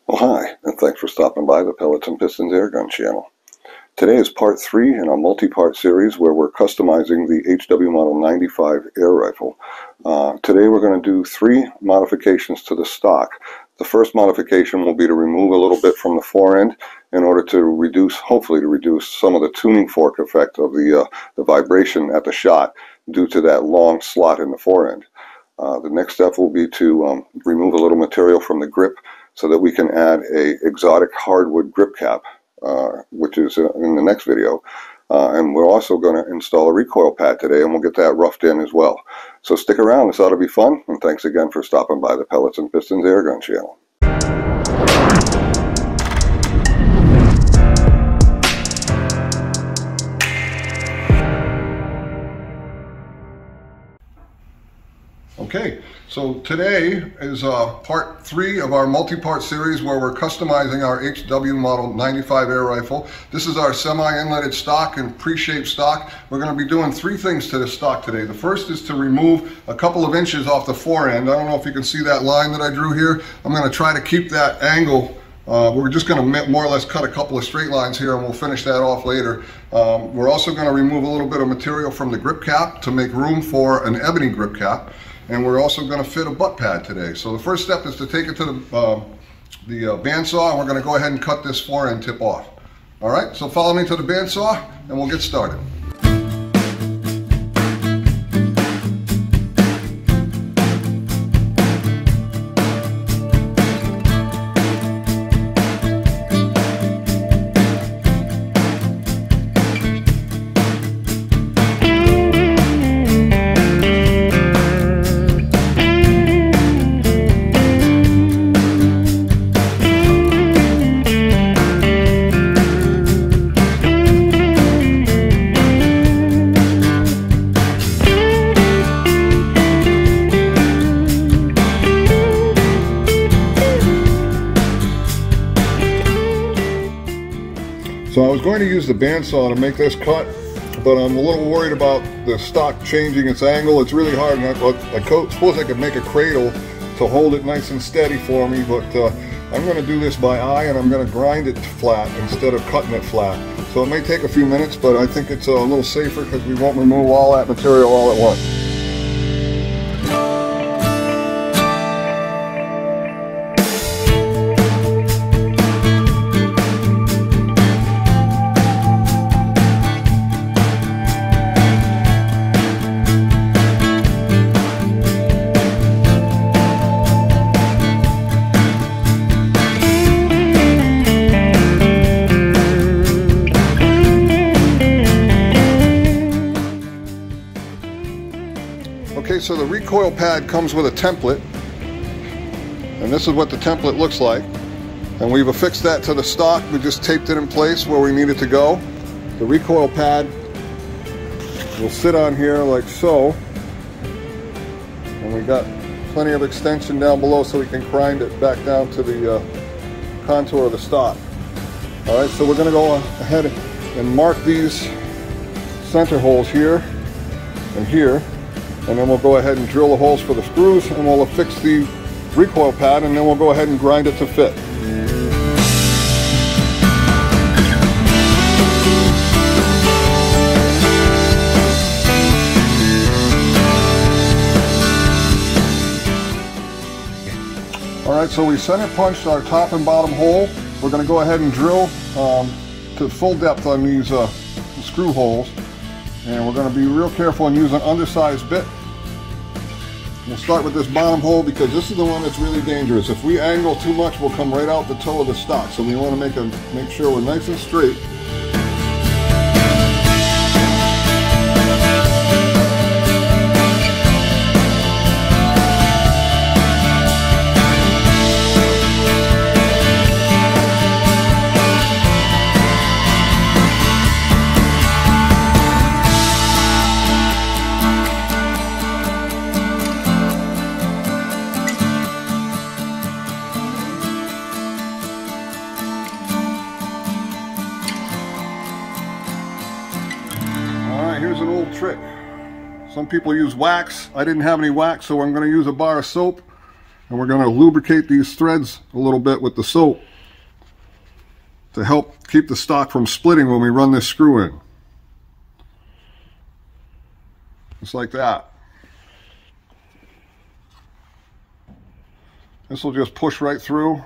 Well, hi, and thanks for stopping by the Pellets and Pistons Airgun channel. Today is part 3 in a multi-part series where we're customizing the HW95 air rifle. Today we're going to do 3 modifications to the stock. The first modification will be to remove a little bit from the forend in order to reduce, hopefully to reduce some of the tuning fork effect of the vibration at the shot due to that long slot in the forend. The next step will be to remove a little material from the grip so that we can add a exotic hardwood grip cap, which is in the next video. And we're also going to install a recoil pad today, and we'll get that roughed in as well. So stick around, this ought to be fun, and thanks again for stopping by the Pellets and Pistons Airgun channel. Okay, so today is part 3 of our multi-part series where we're customizing our HW model 95 air rifle. This is our semi-inletted stock and pre-shaped stock. We're going to be doing 3 things to this stock today. The first is to remove a couple of inches off the forend. I don't know if you can see that line that I drew here. I'm going to try to keep that angle. We're just going to more or less cut a couple of straight lines here, and we'll finish that off later. We're also going to remove a little bit of material from the grip cap to make room for an ebony grip cap. And we're also going to fit a butt pad today. So the first step is to take it to the bandsaw, and we're going to go ahead and cut this forend tip off. All right, so follow me to the bandsaw, and we'll get started. So I was going to use the bandsaw to make this cut, but I'm a little worried about the stock changing its angle. It's really hard. I suppose I could make a cradle to hold it nice and steady for me, but I'm going to do this by eye, and I'm going to grind it flat instead of cutting it flat. So it may take a few minutes, but I think it's a little safer because we won't remove all that material all at once. Okay, so the recoil pad comes with a template, and this is what the template looks like. And we've affixed that to the stock. We just taped it in place where we need it to go. The recoil pad will sit on here like so, and we got plenty of extension down below so we can grind it back down to the contour of the stock. All right, so we're going to go ahead and mark these center holes here and here. And then we'll go ahead and drill the holes for the screws, and we'll affix the recoil pad, and then we'll go ahead and grind it to fit. Alright, so we center punched our top and bottom hole. We're going to go ahead and drill to full depth on these screw holes. And we're going to be real careful and use an undersized bit. We'll start with this bottom hole because this is the one that's really dangerous. If we angle too much, we'll come right out the toe of the stock. So we want to make sure we're nice and straight. Here's an old trick. Some people use wax. I didn't have any wax, so I'm going to use a bar of soap And we're going to lubricate these threads a little bit with the soap to help keep the stock from splitting when we run this screw in. Just like that. This will just push right through.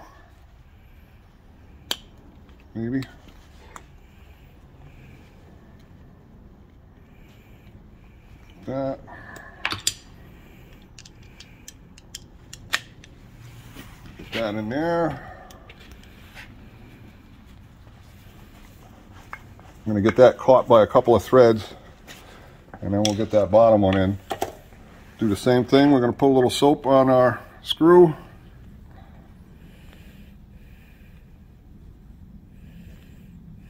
Maybe. That. Get that in there. I'm going to get that caught by a couple of threads, and then we'll get that bottom one in. Do the same thing. We're going to put a little soap on our screw.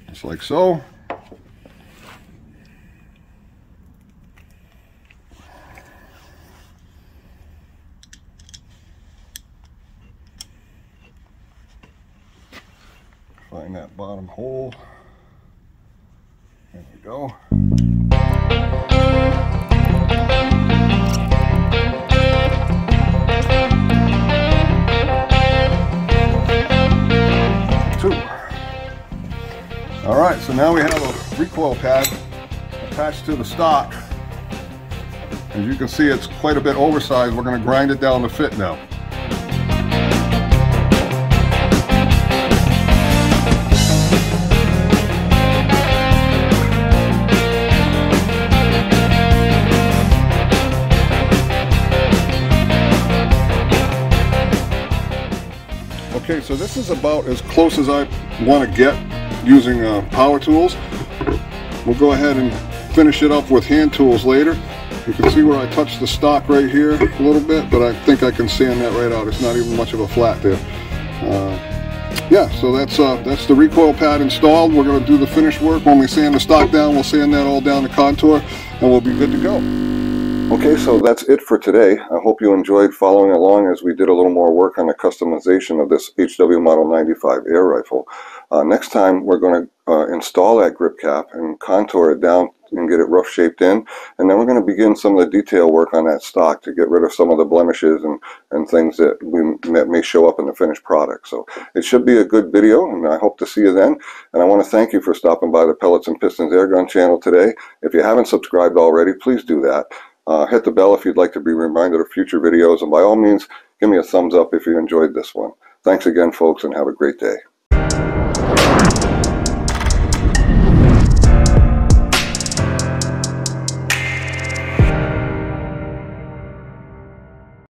Just like so. Find that bottom hole. There we go. Two. All right, so now we have a recoil pad attached to the stock. As you can see, it's quite a bit oversized. We're going to grind it down to fit now. Okay, so this is about as close as I want to get using power tools. We'll go ahead and finish it up with hand tools later. You can see where I touched the stock right here a little bit, but I think I can sand that right out. It's not even much of a flat there. Yeah, so that's the recoil pad installed. We're going to do the finish work. When we sand the stock down, we'll sand that all down the contour, and we'll be good to go. Okay, so that's it for today. I hope you enjoyed following along as we did a little more work on the customization of this HW Model 95 air rifle. Next time we're going to install that grip cap and contour it down and get it rough shaped in, and then we're going to begin some of the detail work on that stock to get rid of some of the blemishes and things that may show up in the finished product. So it should be a good video, and I hope to see you then. And I want to thank you for stopping by the Pellets and Pistons Airgun channel today. If you haven't subscribed already, please do that. Hit the bell if you'd like to be reminded of future videos, and by all means, give me a thumbs up if you enjoyed this one. Thanks again, folks, and have a great day.